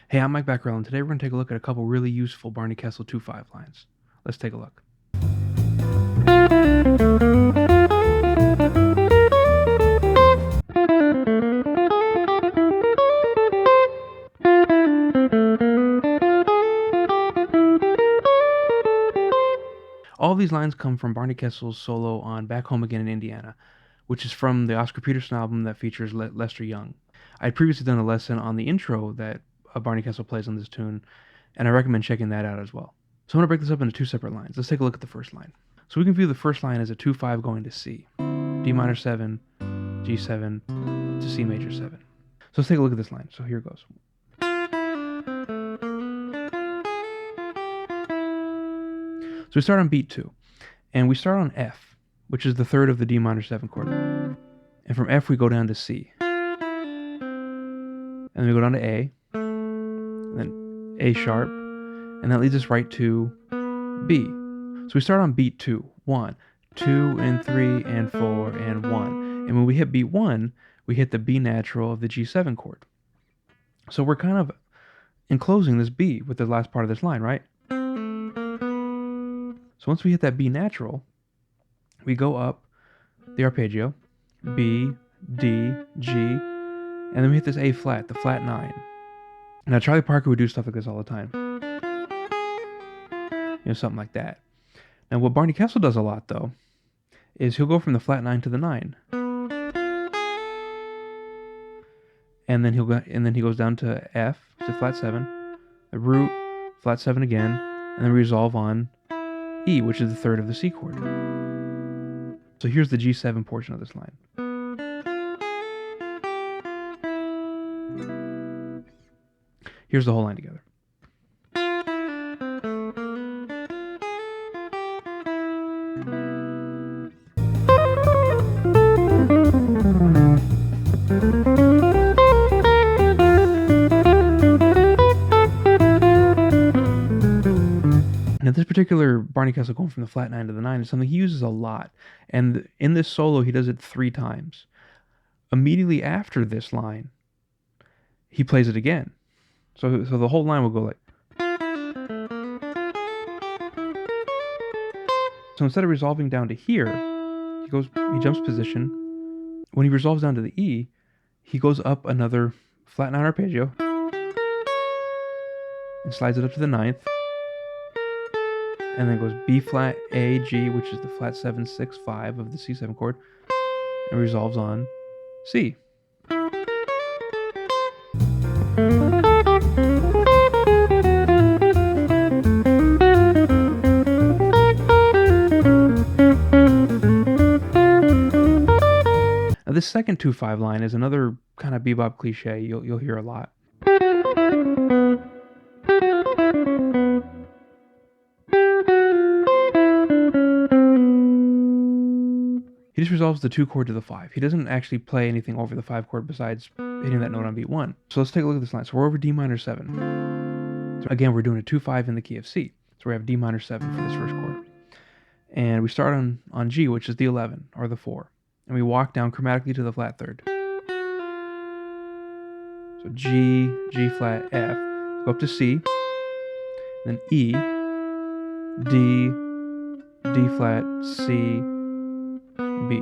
Hey, I'm Mike Beckerell, and today we're going to take a look at a couple really useful Barney Kessel 2/5 lines. Let's take a look. All of these lines come from Barney Kessel's solo on Back Home Again in Indiana, which is from the Oscar Peterson album that features Lester Young. I had previously done a lesson on the intro that Barney Kessel plays on this tune, and I recommend checking that out as well. So I'm going to break this up into two separate lines. Let's take a look at the first line. So we can view the first line as a 2/5 going to C, D minor 7, G7 to C major 7. So let's take a look at this line. So here it goes. So we start on beat 2, and we start on F, which is the third of the D minor 7 chord. And from F we go down to C. And then we go down to A, and then A sharp, and that leads us right to B. So we start on beat 2, 1, 2 and 3 and 4 and 1. And when we hit beat 1, we hit the B natural of the G7 chord. So we're kind of enclosing this B with the last part of this line, right? So once we hit that B natural, we go up the arpeggio, B, D, G, and then we hit this A flat, the flat 9. Now Charlie Parker would do stuff like this all the time. Something like that. Now what Barney Kessel does a lot though, is he'll go from the flat 9 to the 9. And then he goes down to F, to flat 7, the root, flat 7 again, and then resolve on E, which is the third of the C chord. So here's the G7 portion of this line. Here's the whole line together. Now this particular Barney Kessel going from the flat 9 to the 9 is something he uses a lot. And in this solo, he does it 3 times. Immediately after this line, he plays it again. So the whole line will go like... So instead of resolving down to here, he jumps position. When he resolves down to the E, he goes up another flat 9 arpeggio and slides it up to the 9th. And then goes B flat, A, G, which is the flat 7, 6, 5 of the C7 chord, and resolves on C. Now this second 2/5 line is another kind of bebop cliche you'll hear a lot. He just resolves the 2 chord to the 5. He doesn't actually play anything over the 5 chord besides hitting that note on beat 1. So let's take a look at this line. So we're over D minor 7. So again, we're doing a 2/5 in the key of C. So we have D minor 7 for this first chord. And we start on G, which is the 11, or the 4. And we walk down chromatically to the flat 3rd. So G, G flat, F. Go up to C. Then E, D, D flat, C, B.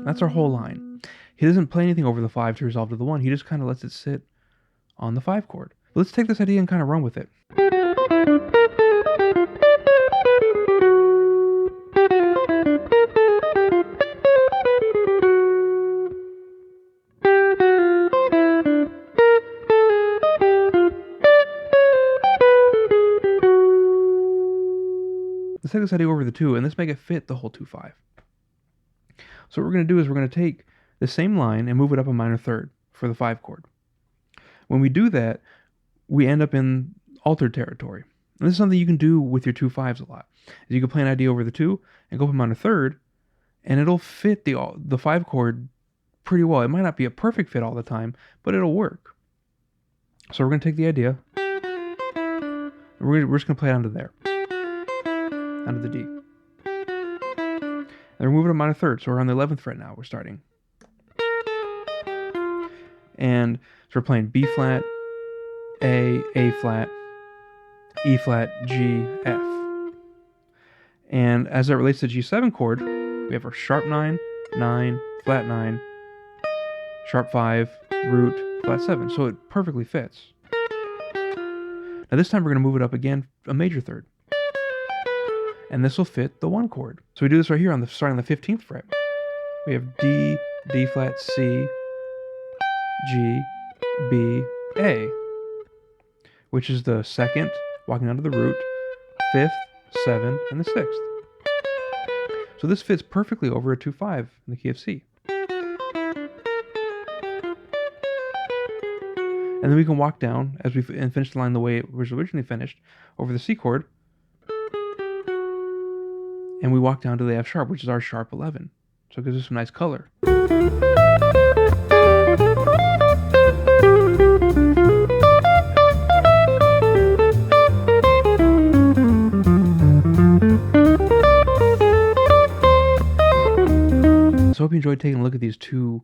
That's our whole line. He doesn't play anything over the 5 to resolve to the 1. He just kind of lets it sit on the 5 chord. But let's take this idea and kind of run with it. Let's take this idea over the 2, and let's make it fit the whole 2/5. So what we're going to do is we're going to take the same line and move it up a minor 3rd for the 5 chord. When we do that, we end up in altered territory. And this is something you can do with your 2/5s a lot. You can play an idea over the 2 and go up a minor 3rd, and it'll fit the 5 chord pretty well. It might not be a perfect fit all the time, but it'll work. So we're going to take the idea, and we're just going to play it onto there. Onto the D. And we're moving a minor 3rd, so we're on the 11th fret now. We're starting. And so we're playing B flat, A flat, E flat, G, F. And as it relates to G7 chord, we have our sharp 9, 9, flat 9, sharp 5, root, flat 7. So it perfectly fits. Now this time we're going to move it up again a major third. And this will fit the 1 chord. So we do this right here on starting on the 15th fret. We have D, D flat, C, G, B, A, which is the 2nd, walking down to the root, 5th, 7th, and the 6th. So this fits perfectly over a 2-5 in the key of C. And then we can walk down, as we finish the line the way it was originally finished, over the C chord, and we walk down to the F sharp, which is our sharp 11. So it gives us some nice color. So I hope you enjoyed taking a look at these 2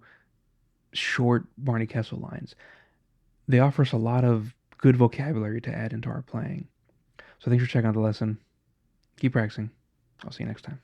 short Barney Kessel lines. They offer us a lot of good vocabulary to add into our playing. So thanks for checking out the lesson. Keep practicing. I'll see you next time.